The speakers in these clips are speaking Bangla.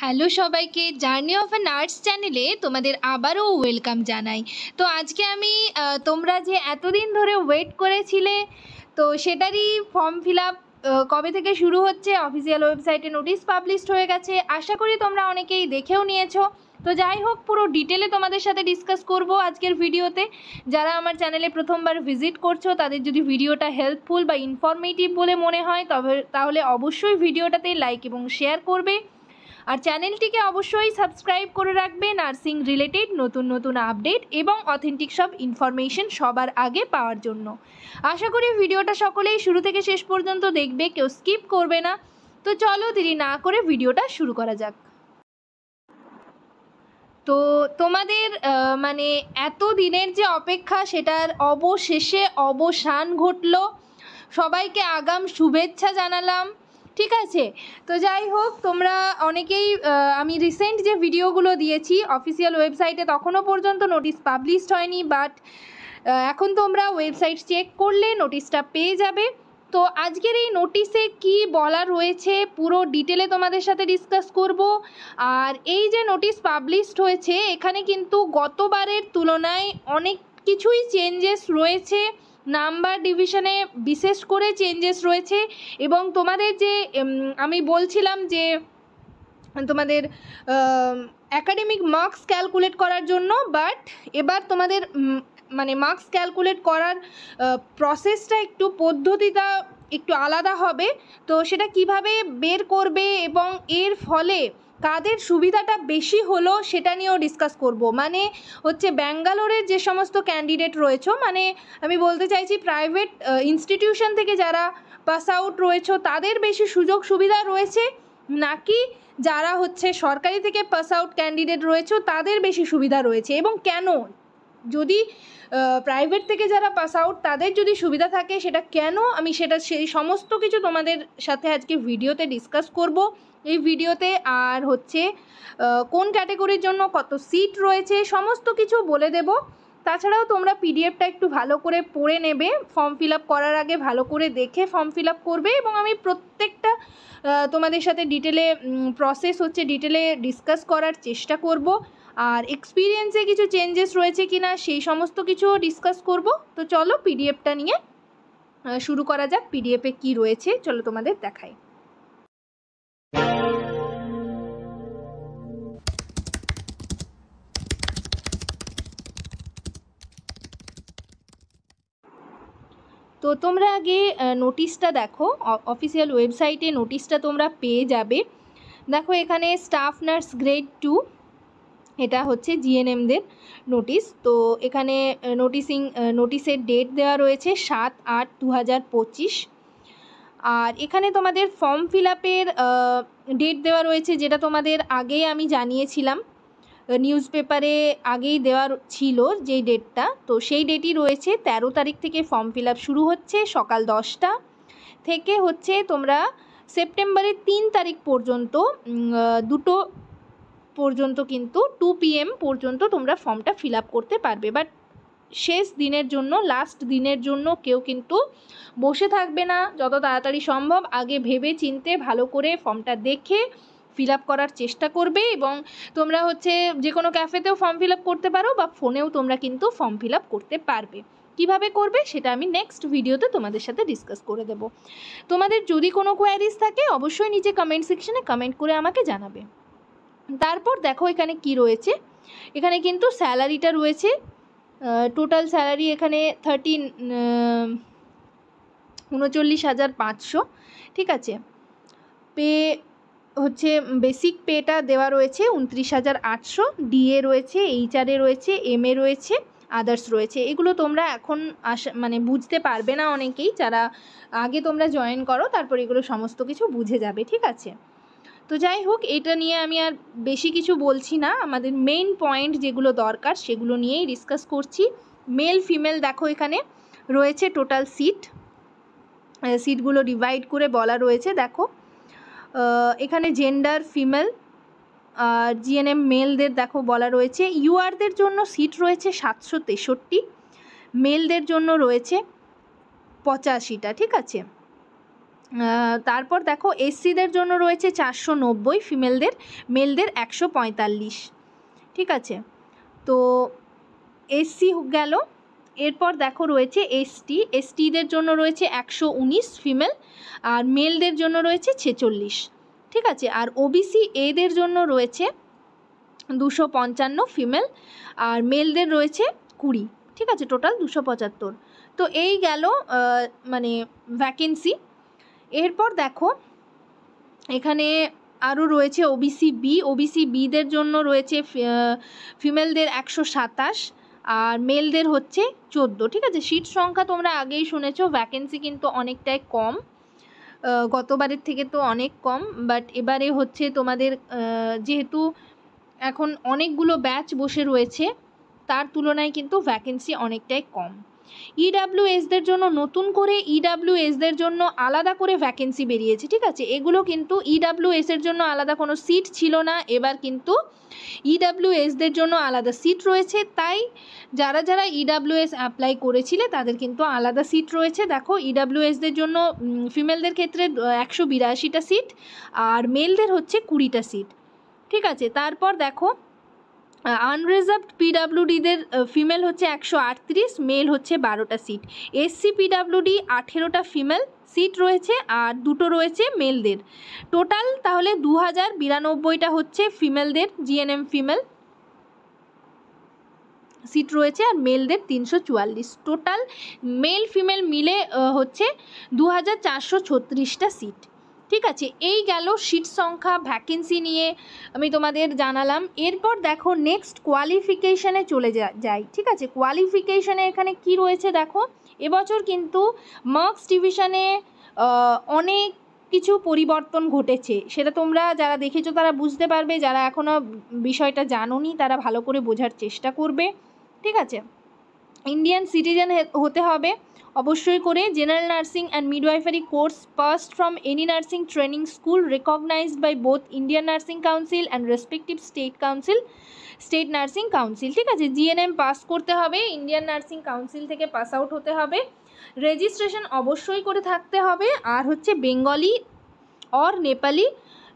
হ্যালো সবাইকে, জার্নি অফ অ্যান আর্টস চ্যানেলে তোমাদের আবারও ওয়েলকাম জানাই। তো আজকে আমি তোমরা যে এতদিন ধরে ওয়েট করেছিলে, তো সেটারই ফর্ম ফিল আপ কবে থেকে শুরু হচ্ছে, অফিসিয়াল ওয়েবসাইটে নোটিশ পাবলিশড হয়ে গেছে। আশা করি তোমরা অনেকেই দেখেও নিয়েছো। তো যাই হোক, পুরো ডিটেলে তোমাদের সাথে ডিসকাস করব আজকের ভিডিওতে। যারা আমার চ্যানেলে প্রথমবার ভিজিট করছো, তাদের যদি ভিডিওটা হেল্পফুল বা ইনফরমেটিভ বলে মনে হয় তাহলে অবশ্যই ভিডিওটাতে লাইক এবং শেয়ার করবে। আর চ্যানেলটিকে অবশ্যই সাবস্ক্রাইব করে রাখবে নার্সিং রিলেটেড নতুন নতুন আপডেট এবং অথেন্টিক সব ইনফরমেশন সবার আগে পাওয়ার জন্য। আশা করি ভিডিওটা সকলেই শুরু থেকে শেষ পর্যন্ত দেখবে, কেউ স্কিপ করবে না। তো চলো দেরি না করে ভিডিওটা শুরু করা যাক। তো তোমাদের মানে এত দিনের যে অপেক্ষা, সেটার অবশেষে অবসান ঘটলো। সবাইকে আগাম শুভেচ্ছা জানালাম। ঠিক আছে, তো যাই হোক, তোমরা অনেকেই আমি রিসেন্ট যে ভিডিওগুলো দিয়েছি অফিসিয়াল ওয়েবসাইটে, তখনও পর্যন্ত নোটিশ পাবলিশড হয়নি, বাট এখন তোমরা ওয়েবসাইট চেক করলে নোটিশটা পেয়ে যাবে। তো আজকের এই নোটিশে কি বলা রয়েছে পুরো ডিটেলে তোমাদের সাথে ডিসকাস করব। আর এই যে নোটিশ পাবলিশড হয়েছে, এখানে কিন্তু গতবারের তুলনায় অনেক কিছুই চেঞ্জেস রয়েছে। নাম্বার ডিভিশনে বিশেষ করে চেঞ্জেস রয়েছে। এবং তোমাদের যে আমি বলছিলাম যে তোমাদের অ্যাকাডেমিক মার্কস ক্যালকুলেট করার জন্য, বাট এবার তোমাদের মানে মার্কস ক্যালকুলেট করার প্রসেসটা একটু পদ্ধতিটা একটু আলাদা হবে। তো সেটা কিভাবে বের করবে এবং এর ফলে কাদের সুবিধাটা বেশি হলো সেটা নিয়েও ডিসকাস করব। মানে হচ্ছে ব্যাঙ্গালোরের যে সমস্ত ক্যান্ডিডেট রয়েছে, মানে আমি বলতে চাইছি প্রাইভেট ইনস্টিটিউশন থেকে যারা পাস আউট রয়েছে তাদের বেশি সুযোগ সুবিধা রয়েছে, নাকি যারা হচ্ছে সরকারি থেকে পাস আউট ক্যান্ডিডেট রয়েছে তাদের বেশি সুবিধা রয়েছে, এবং কেন। যদি প্রাইভেট থেকে যারা পাস আউট তাদের যদি সুবিধা থাকে সেটা কেন, আমি সেই সমস্ত কিছু তোমাদের সাথে আজকে ভিডিওতে ডিসকাস করব এই ভিডিওতে। আর হচ্ছে কোন ক্যাটাগরির জন্য কত সিট রয়েছে সমস্ত কিছু বলে দেব। তাছাড়াও তোমরা পিডিএফটা একটু ভালো করে পড়ে নেবে, ফর্ম ফিল আপ করার আগে ভালো করে দেখে ফর্ম ফিল আপ করবে। এবং আমি প্রত্যেকটা তোমাদের সাথে ডিটেলে প্রসেস হচ্ছে ডিটেলে ডিসকাস করার চেষ্টা করব। আর এক্সপিরিয়েন্সে কিছু চেঞ্জেস রয়েছে কিনা সেই সমস্ত কিছু ডিসকাস করব। তো চলো পিডিএফটা নিয়ে শুরু করা যাক। পিডিএফে কি রয়েছে চলো তোমাদের দেখাই। তো তোমরা আগে নোটিশটা দেখো, অফিসিয়াল ওয়েবসাইটে নোটিশটা তোমরা পেয়ে যাবে। দেখো এখানে স্টাফ নার্স গ্রেড 2, এটা হচ্ছে জিএনএমদের নোটিশ। তো এখানে নোটিশের ডেট দেওয়া রয়েছে 7/8/2025। আর এখানে তোমাদের ফর্ম ফিল আপের ডেট দেওয়া রয়েছে, যেটা তোমাদের আগেই আমি জানিয়েছিলাম, নিউজ পেপারে আগেই দেওয়া ছিল যেই ডেটটা। তো সেই ডেটই রয়েছে 13 তারিখ থেকে ফর্ম ফিল আপ শুরু হচ্ছে সকাল 10টা থেকে। হচ্ছে তোমরা সেপ্টেম্বরের 3 তারিখ পর্যন্ত 2টো পর্যন্ত কিন্তু 2 PM পর্যন্ত তোমরা ফর্মটা ফিল আপ করতে পারবে। বাট শেষ দিনের জন্য, লাস্ট দিনের জন্য কেউ কিন্তু বসে থাকবে না। যত তাড়াতাড়ি সম্ভব আগে ভেবে চিনতে ভালো করে ফর্মটা দেখে ফিল আপ করার চেষ্টা করবে। এবং তোমরা হচ্ছে যে কোনো ক্যাফেতেও ফর্ম ফিল আপ করতে পারো বা ফোনেও তোমরা কিন্তু ফর্ম ফিল আপ করতে পারবে। কিভাবে করবে সেটা আমি নেক্সট ভিডিওতে তোমাদের সাথে ডিসকাস করে দেব। তোমাদের যদি কোনো কোয়ারিজ থাকে অবশ্যই নিচে কমেন্ট সেকশনে কমেন্ট করে আমাকে জানাবে। তারপর দেখো এখানে কি রয়েছে। এখানে কিন্তু স্যালারিটা রয়েছে, টোটাল স্যালারি এখানে 39,500। ঠিক আছে, পে হচ্ছে বেসিক পেটা দেওয়া রয়েছে 29,800, ডিএ রয়েছে, এইচআরএ রয়েছে, এমএ রয়েছে, আদার্স রয়েছে। এগুলো তোমরা এখন মানে বুঝতে পারবে না অনেকেই, যারা আগে তোমরা জয়েন করো তারপর এগুলো সমস্ত কিছু বুঝে যাবে। ঠিক আছে, তো যাই হোক, এটা নিয়ে আমি আর বেশি কিছু বলছি না, আমাদের মেইন পয়েন্ট যেগুলো দরকার সেগুলো নিয়েই ডিসকাস করছি। মেল ফিমেল দেখো এখানে রয়েছে টোটাল সিটগুলো ডিভাইড করে বলা রয়েছে। দেখো এখানে জেন্ডার ফিমেল, জিএনএম মেলদের দেখো বলা রয়েছে। ইউআরদের জন্য সিট রয়েছে 763, মেলদের জন্য রয়েছে 85টা। ঠিক আছে, তারপর দেখো এসসিদের জন্য রয়েছে 490, ফিমেলদের, মেলদের 145, ঠিক আছে। তো এসসি গেল। এরপর দেখো রয়েছে এসটিদের জন্য রয়েছে 119 ফিমেল, আর মেলদের জন্য রয়েছে 46, ঠিক আছে। আর ওবিসি এদের জন্য রয়েছে 255 ফিমেল, আর মেলদের রয়েছে 20, ঠিক আছে, টোটাল 275। তো এই গেল মানে ভ্যাকেন্সি। এরপর দেখো এখানে আরও রয়েছে ওবিসি বিদের জন্য রয়েছে ফিমেলদের 127 আর মেলদের হচ্ছে 14, ঠিক আছে। সিট সংখ্যা তোমরা আগেই শুনেছো, ভ্যাকেন্সি কিন্তু অনেকটাই কম, গতবারের থেকে তো অনেক কম, বাট এবারে হচ্ছে তোমাদের যেহেতু এখন অনেকগুলো ব্যাচ বসে রয়েছে তার তুলনায় কিন্তু ভ্যাকেন্সি অনেকটাই কম। ইডাব্লিউএসদের জন্য নতুন করে ইডাব্লিউএসদের জন্য আলাদা করে ভ্যাকেন্সি বেরিয়েছে, ঠিক আছে। এগুলো কিন্তু ইডাব্লিউএসের জন্য আলাদা কোনো সিট ছিল না, এবার কিন্তু ইডাব্লিউএসদের জন্য আলাদা সিট রয়েছে। তাই যারা যারা ইডাব্লিউএস অ্যাপ্লাই করেছিলে তাদের কিন্তু আলাদা সিট রয়েছে। দেখো ইডাব্লিউএসদের জন্য ফিমেলদের ক্ষেত্রে 182টা সিট আর মেলদের হচ্ছে 20টা সিট, ঠিক আছে। তারপর দেখো আনরিজার্ভড পিডাব্লিউডিদের ফিমেল হচ্ছে 138, মেল হচ্ছে 12টা সিট। এসসি পিডাব্লিউডি 18টা ফিমেল সিট রয়েছে আর 2টো রয়েছে মেলদের। টোটাল তাহলে 2092টা হচ্ছে ফিমেলদের, জিএনএম ফিমেল সিট রয়েছে, আর মেলদের 344। টোটাল মেল ফিমেল মিলে হচ্ছে 2436টা সিট, ঠিক আছে। এই গেল সিট সংখ্যা, ভ্যাকেন্সি নিয়ে আমি তোমাদের জানালাম। এরপর দেখো নেক্সট কোয়ালিফিকেশানে চলে যাই, ঠিক আছে। কোয়ালিফিকেশানে এখানে কি রয়েছে দেখো, এবছর কিন্তু মার্কস ডিভিশনে অনেক কিছু পরিবর্তন ঘটেছে, সেটা তোমরা যারা দেখেছো তারা বুঝতে পারবে, যারা এখনও বিষয়টা জানোনি তারা ভালো করে বোঝার চেষ্টা করবে, ঠিক আছে। ইন্ডিয়ান সিটিজেন হতে হবে অবশ্যই করে, general nursing and midwifery course passed from any nursing training school recognised by both Indian nursing council and respective state nursing council, ঠিক আছে। জিএনএম পাস করতে হবে, ইন্ডিয়ান নার্সিং কাউন্সিল থেকে পাস আউট হতে হবে, রেজিস্ট্রেশন অবশ্যই করে থাকতে হবে, আর হচ্ছে Bengali or Nepali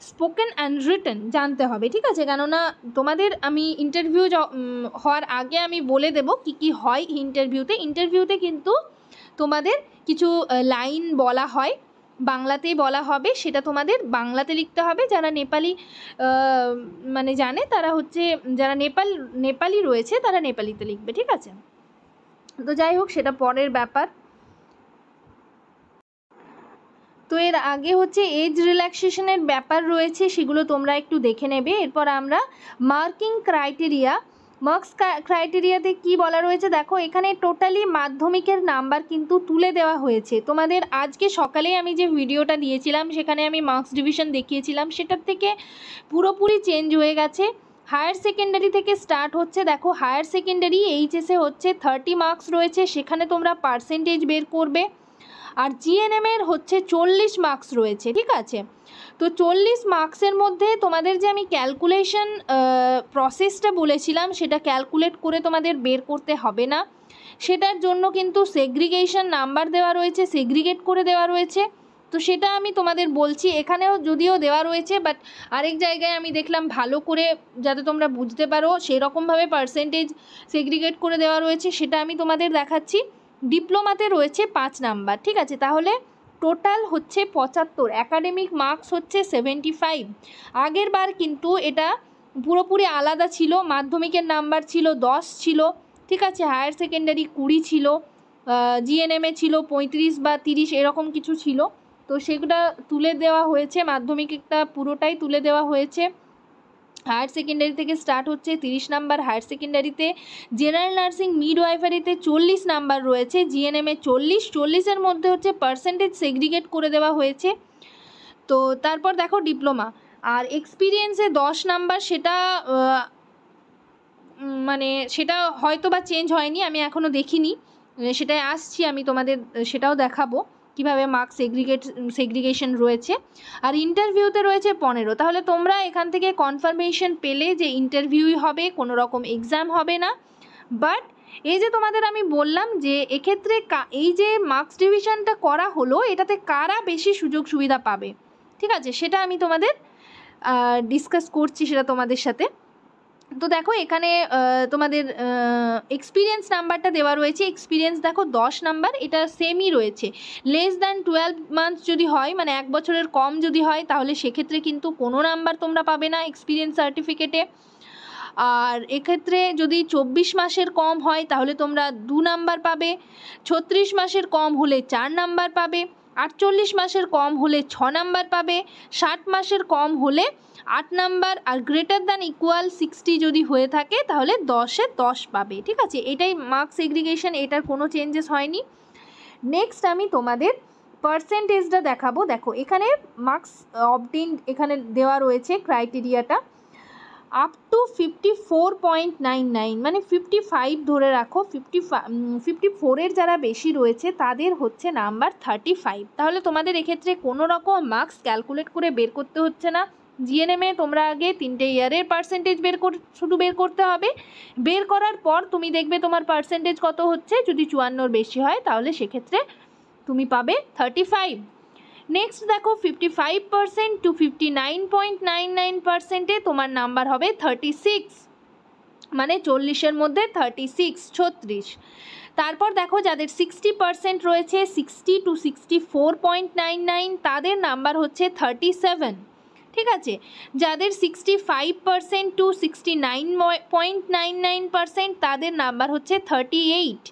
spoken and written জানতে হবে, ঠিক আছে। কেননা তোমাদের আমি ইন্টারভিউ হওয়ার আগে আমি বলে দেব কি হয় ইন্টারভিউতে কিন্তু তোমাদের কিছু লাইন বলা হয়, বাংলাতেই বলা হবে, সেটা তোমাদের বাংলাতে লিখতে হবে। যারা নেপালি মানে জানে তারা হচ্ছে, যারা নেপালি রয়েছে তারা নেপালিতে লিখবে, ঠিক আছে। তো যাই হোক সেটা পরের ব্যাপার। তো এর আগে হচ্ছে এজ রিল্যাক্সেশনের ব্যাপার রয়েছে, সেগুলো তোমরা একটু দেখে নেবে। এরপর আমরা মার্কস ক্রাইটেরিয়াতে কি বলা রয়েছে দেখো, এখানে টোটালি মাধ্যমিকের নাম্বার কিন্তু তুলে দেওয়া হয়েছে। তোমাদের আজকে সকালে আমি যে ভিডিওটা দিয়েছিলাম সেখানে আমি মার্কস ডিভিশন দেখিয়েছিলাম, সেটার থেকে পুরোপুরি চেঞ্জ হয়ে গেছে। হায়ার সেকেন্ডারি থেকে স্টার্ট হচ্ছে, দেখো হায়ার সেকেন্ডারি এইচএসে হচ্ছে 30 মার্কস রয়েছে, সেখানে তোমরা পার্সেন্টেজ বের করবে। আর জিএনএমের হচ্ছে 40 মার্কস রয়েছে, ঠিক আছে। তো 40 মার্কসের মধ্যে তোমাদের যে আমি ক্যালকুলেশন প্রসেসটা বলেছিলাম সেটা ক্যালকুলেট করে তোমাদের বের করতে হবে না, সেটার জন্য কিন্তু সেগ্রিগেশন নাম্বার দেওয়া রয়েছে, সেগ্রিগেট করে দেওয়া রয়েছে। তো সেটা আমি তোমাদের বলছি, এখানেও যদিও দেওয়া রয়েছে বাট আরেক জায়গায় আমি দেখলাম ভালো করে যাতে তোমরা বুঝতে পারো সেরকমভাবে পার্সেন্টেজ সেগ্রিগেট করে দেওয়া রয়েছে, সেটা আমি তোমাদের দেখাচ্ছি। ডিপ্লোমাতে রয়েছে 5 নাম্বার, ঠিক আছে। তাহলে টোটাল হচ্ছে 75, একাডেমিক মার্কস হচ্ছে 75। আগের বার কিন্তু এটা পুরোপুরি আলাদা ছিল, মাধ্যমিকের নাম্বার ছিল 10 ছিল, ঠিক আছে। হায়ার সেকেন্ডারি 20 ছিল, জিএনএমে ছিল 35 বা 30 এরকম কিছু ছিল। তো সেগুলো তুলে দেওয়া হয়েছে, মাধ্যমিকটা পুরোটাই তুলে দেওয়া হয়েছে। হায়ার সেকেন্ডারি থেকে স্টার্ট হচ্ছে 30 নাম্বার হায়ার সেকেন্ডারিতে, জেনারেল নার্সিং মিডওয়াইফারিতে 40 নাম্বার রয়েছে, জিএনএমে 40-40-এর মধ্যে হচ্ছে পার্সেন্টেজ সেগ্রিগেট করে দেওয়া হয়েছে। তো তারপর দেখো ডিপ্লোমা আর এক্সপিরিয়েন্সে 10 নাম্বার, সেটা মানে সেটা হয়তো বা চেঞ্জ হয়নি, আমি এখনও দেখিনি, সেটাই আসছি, আমি তোমাদের সেটাও দেখাবো কীভাবে মার্কস সেগ্রিগেশন রয়েছে। আর ইন্টারভিউতে রয়েছে 15। তাহলে তোমরা এখান থেকে কনফার্মেশন পেলে যে ইন্টারভিউই হবে, কোনো রকম এক্সাম হবে না, বাট এই যে তোমাদের আমি বললাম যে এক্ষেত্রে এই যে মার্কস ডিভিশনটা করা হলো, এটাতে কারা বেশি সুযোগ সুবিধা পাবে, ঠিক আছে, সেটা আমি তোমাদের ডিসকাস করছি সেটা তোমাদের সাথে। তো দেখো এখানে তোমাদের এক্সপিরিয়েন্স নাম্বারটা দেওয়া রয়েছে। এক্সপিরিয়েন্স দেখো 10 নাম্বার, এটা সেমই রয়েছে। লেস দ্যান 12 মান্থস যদি হয়, মানে 1 বছরের কম যদি হয়, তাহলে সেক্ষেত্রে কিন্তু কোনো নাম্বার তোমরা পাবে না এক্সপিরিয়েন্স সার্টিফিকেটে। আর এক্ষেত্রে যদি 24 মাসের কম হয় তাহলে তোমরা 2 নাম্বার পাবে, 36 মাসের কম হলে 4 নাম্বার পাবে, 48 মাসের কম হলে 6 নাম্বার পাবে, 60 মাসের কম হলে 8 নাম্বার, আর গ্রেটার দ্যান ইকুয়াল 60 যদি হয়ে থাকে তাহলে 10-এ 10 পাবে, ঠিক আছে। এটাই মার্কস এগ্রিগেশন, এটার কোনো চেঞ্জেস হয়নি। নেক্সট আমি তোমাদের পার্সেন্টেজটা দেখাবো। দেখো এখানে মার্কস অবটেইন এখানে দেওয়া রয়েছে ক্রাইটেরিয়াটা আপ টু 54.99, মানে 55 ধরে রাখো, 54-এর যারা বেশি রয়েছে তাদের হচ্ছে নাম্বার 35। তাহলে তোমাদের এক্ষেত্রে কোনো রকম মার্কস ক্যালকুলেট করে বের করতে হচ্ছে না। জিএনএমে তোমরা আগে 3টে ইয়ারের পার্সেন্টেজ শুধু বের করতে হবে। বের করার পর তুমি দেখবে তোমার পার্সেন্টেজ কত হচ্ছে, যদি 54-এর বেশি হয় তাহলে সেক্ষেত্রে তুমি পাবে 35। নেক্সট দেখো 55% টু 59.99%-এ তোমার নাম্বার হবে 36, মানে 40-এর মধ্যে 36, 36। তারপর দেখো যাদের 60% রয়েছে, 60 টু 64.99, তাদের নাম্বার হচ্ছে 37, ঠিক আছে। যাদের 65% টু 69.99%, তাদের নাম্বার হচ্ছে 38।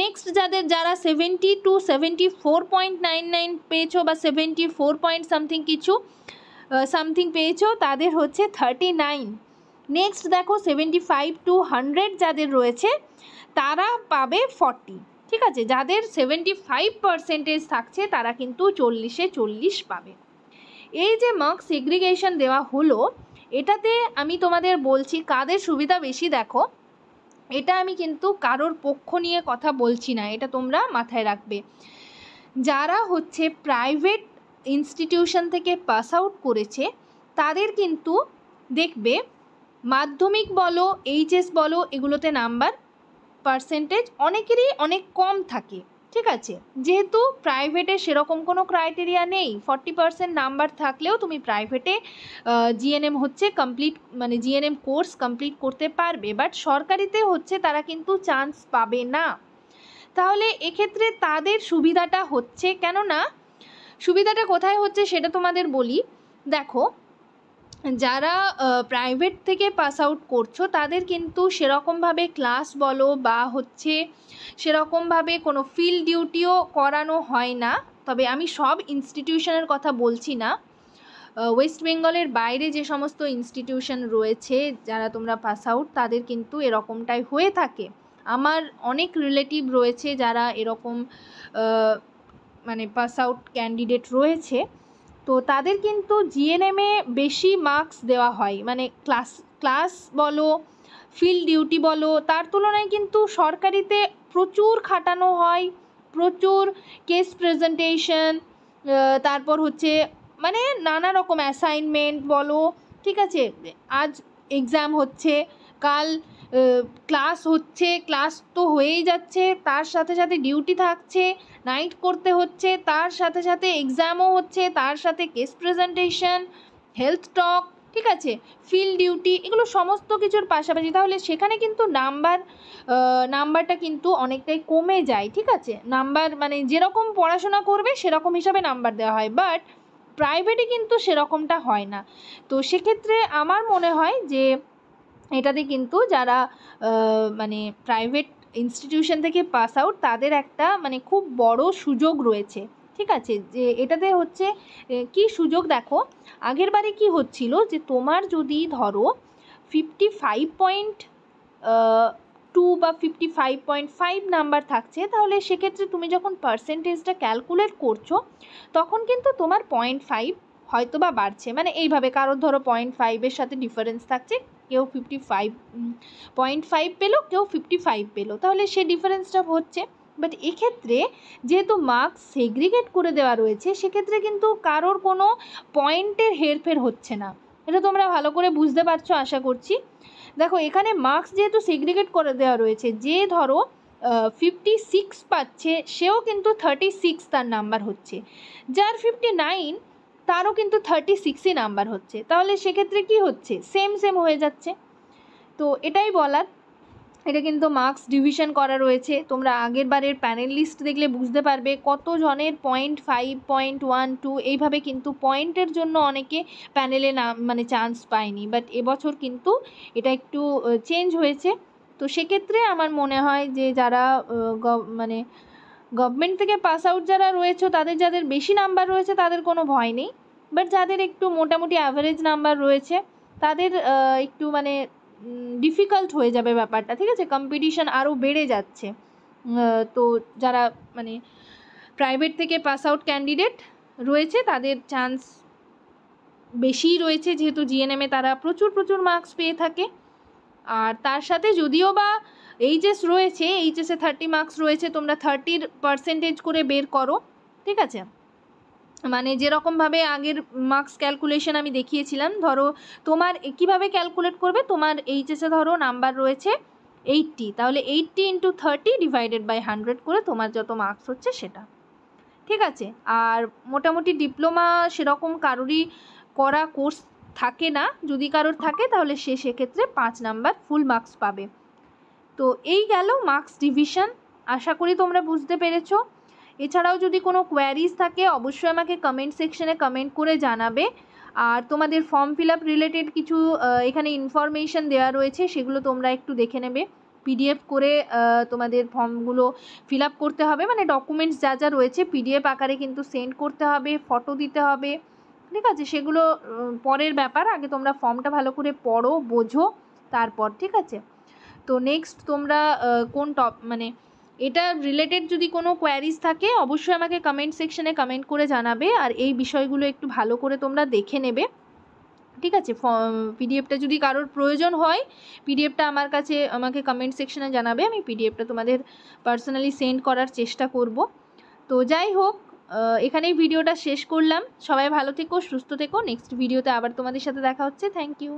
নেক্সট যারা 70 টু 74.99 পেয়েছো বা 74 পয়েন্ট সামথিং পেয়েছো, তাদের হচ্ছে 39। নেক্সট দেখো 75 টু 100 যাদের রয়েছে তারা পাবে 40, ঠিক আছে। যাদের 75% থাকছে তারা কিন্তু 40-এ 40 পাবে। এই যে মার্কস সেগ্রিগেশন দেওয়া হলো, এটাতে আমি তোমাদের বলছি কাদের সুবিধা বেশি। দেখো এটা আমি কিন্তু কারোর পক্ষ নিয়ে কথা বলছি না, এটা তোমরা মাথায় রাখবে। যারা হচ্ছে প্রাইভেট ইনস্টিটিউশন থেকে পাস আউট করেছে তাদের কিন্তু দেখবে মাধ্যমিক বলো, এইচএস বলো, এগুলোতে নাম্বার পার্সেন্টেজ অনেকেরই অনেক কম থাকে, ঠিক আছে। যেহেতু প্রাইভেটে সেরকম কোনো ক্রাইটেরিয়া নেই, 40% নাম্বার থাকলেও তুমি প্রাইভেটে জিএনএম হচ্ছে কমপ্লিট, মানে জিএনএম কোর্স কমপ্লিট করতে পারবে, বাট সরকারিতে হচ্ছে তারা কিন্তু চান্স পাবে না। তাহলে এক্ষেত্রে তাদের সুবিধাটা হচ্ছে, কেননা সুবিধাটা কোথায় হচ্ছে সেটা তোমাদের বলি। দেখো যারা প্রাইভেট থেকে পাস আউট করছো তাদের কিন্তু সেরকমভাবে ক্লাস বলো বা হচ্ছে সেরকমভাবে কোনো ফিল্ড ডিউটিও করানো হয় না। তবে আমি সব ইনস্টিটিউশনের কথা বলছি না, ওয়েস্ট বেঙ্গলের বাইরে যে সমস্ত ইনস্টিটিউশন রয়েছে যারা তোমরা পাস আউট, তাদের কিন্তু এরকমটাই হয়ে থাকে। আমার অনেক রিলেটিভ রয়েছে যারা এরকম মানে পাস আউট ক্যান্ডিডেট রয়েছে, তো তাদের কিন্তু জিএনএমে বেশি মার্কস দেওয়া হয়, মানে ক্লাস বলো, ফিল্ড ডিউটি বলো, তার তুলনায় কিন্তু সরকারিতে প্রচুর খাটানো হয়, প্রচুর কেস প্রেজেন্টেশন, তারপর হচ্ছে মানে নানা রকম অ্যাসাইনমেন্ট বলো, ঠিক আছে। আজ এক্সাম হচ্ছে, কাল ক্লাস হচ্ছে, ক্লাস তো হয়েই যাচ্ছে, তার সাথে সাথে ডিউটি থাকছে, নাইট করতে হচ্ছে, তার সাথে সাথে এক্সামও হচ্ছে, তার সাথে কেস প্রেজেন্টেশন, হেলথ টক, ঠিক আছে, ফিল্ড ডিউটি, এগুলো সমস্ত কিছুর পাশাপাশি, তাহলে সেখানে কিন্তু নাম্বারটা কিন্তু অনেকটাই কমে যায়, ঠিক আছে। নাম্বার মানে যেরকম পড়াশোনা করবে সেরকম হিসাবে নাম্বার দেওয়া হয়, বাট প্রাইভেটে কিন্তু সেরকমটা হয় না। তো সেক্ষেত্রে আমার মনে হয় যে এটাতে কিন্তু যারা মানে প্রাইভেট ইনস্টিটিউশন থেকে পাস আউট তাদের একটা মানে খুব বড় সুযোগ রয়েছে, ঠিক আছে। যে এটাতে হচ্ছে কি সুযোগ, দেখো আগের বারে কি হচ্ছিল যে তোমার যদি ধরো 55.2 বা 55.5 নাম্বার থাকছে, তাহলে সেক্ষেত্রে তুমি যখন পার্সেন্টেজটা ক্যালকুলেট করছো তখন কিন্তু তোমার 0.5 হয়তো বা বাড়ছে, মানে এইভাবে কারোর ধরো 0.5-এর সাথে ডিফারেন্স থাকছে, কেউ 55.5 পেলো, কেউ 55 পেলো, তাহলে সে ডিফারেন্সটা হচ্ছে। বাট এক্ষেত্রে যেহেতু মার্কস সেগ্রিগেট করে দেওয়া রয়েছে, সেক্ষেত্রে কিন্তু কারোর কোনো পয়েন্টের হেরফের হচ্ছে না। এটা তোমরা ভালো করে বুঝতে পারছো আশা করছি। দেখো এখানে মার্কস যেহেতু সেগ্রিগেট করে দেওয়া রয়েছে, যে ধরো 56 পাচ্ছে সেও কিন্তু 36 তার নাম্বার হচ্ছে, যার 59 তারও কিন্তু 36ই নাম্বার হচ্ছে, তাহলে সেক্ষেত্রে কি হচ্ছে, সেম সেম হয়ে যাচ্ছে। তো এটাই বলার, এটা কিন্তু মার্কস ডিভিশন করা রয়েছে। তোমরা আগের বারের প্যানেল লিস্ট দেখলে বুঝতে পারবে কত জনের 0.5, 0.12 এইভাবে কিন্তু পয়েন্টের জন্য অনেকে প্যানেলে মানে চান্স পায়নি, বাট এবছর কিন্তু এটা একটু চেঞ্জ হয়েছে। তো সেক্ষেত্রে আমার মনে হয় যে যারা মানে গভর্নমেন্ট থেকে পাস আউট যারা রয়েছে, তাদের যাদের বেশি নাম্বার রয়েছে তাদের কোনো ভয় নেই, বাট যাদের একটু মোটামুটি অ্যাভারেজ নাম্বার রয়েছে তাদের একটু মানে ডিফিকাল্ট হয়ে যাবে ব্যাপারটা, ঠিক আছে, কম্পিটিশান আরও বেড়ে যাচ্ছে। তো যারা মানে প্রাইভেট থেকে পাস আউট ক্যান্ডিডেট রয়েছে তাদের চান্স বেশিই রয়েছে, যেহেতু জিএনএমে তারা প্রচুর প্রচুর মার্কস পেয়ে থাকে। আর তার সাথে যদিও বা এইচএস রয়েছে, এইচএসে 30 মার্কস রয়েছে, তোমরা 30% করে বের করো, ঠিক আছে, মানে যেরকমভাবে আগের মার্কস ক্যালকুলেশন আমি দেখিয়েছিলাম, ধরো তোমার কীভাবে ক্যালকুলেট করবে, তোমার এইচএসে ধরো নাম্বার রয়েছে 80, তাহলে 80 × 30 / 100 করে তোমার যত মার্কস হচ্ছে সেটা, ঠিক আছে। আর মোটামুটি ডিপ্লোমা সেরকম কারোরই করা কোর্স থাকে না, যদি কারোর থাকে তাহলে সেক্ষেত্রে 5 নাম্বার ফুল মার্কস পাবে। তো এই গেল মার্কস ডিভিশন, আশা করি তোমরা বুঝতে পেরেছো। এছাড়াও যদি কোনো কোয়ারিজ থাকে অবশ্যই আমাকে কমেন্ট সেকশনে কমেন্ট করে জানাবে। আর তোমাদের ফর্ম ফিল আপ রিলেটেড কিছু এখানে ইনফরমেশান দেওয়া রয়েছে, সেগুলো তোমরা একটু দেখে নেবে। পিডিএফ করে তোমাদের ফর্মগুলো ফিল আপ করতে হবে, মানে ডকুমেন্টস যা যা রয়েছে পিডিএফ আকারে কিন্তু সেন্ড করতে হবে, ফটো দিতে হবে, ঠিক আছে, সেগুলো পরের ব্যাপার, আগে তোমরা ফর্মটা ভালো করে পড়ো, বোঝো, তারপর, ঠিক আছে। তো নেক্সট তোমরা কোন মানে এটা রিলেটেড যদি কোনো কোয়ারিজ থাকে অবশ্যই আমাকে কমেন্ট সেকশনে কমেন্ট করে জানাবে। আর এই বিষয়গুলো একটু ভালো করে তোমরা দেখে নেবে, ঠিক আছে। পিডিএফটা যদি কারোর প্রয়োজন হয় পিডিএফটা আমাকে কমেন্ট সেকশনে জানাবে, আমি পিডিএফটা তোমাদের পার্সোনালি সেন্ড করার চেষ্টা করব। তো যাই হোক, এখানেই ভিডিওটা শেষ করলাম। সবাই ভালো থেকো, সুস্থ থেকো, নেক্সট ভিডিওতে আবার তোমাদের সাথে দেখা হচ্ছে। Thank you.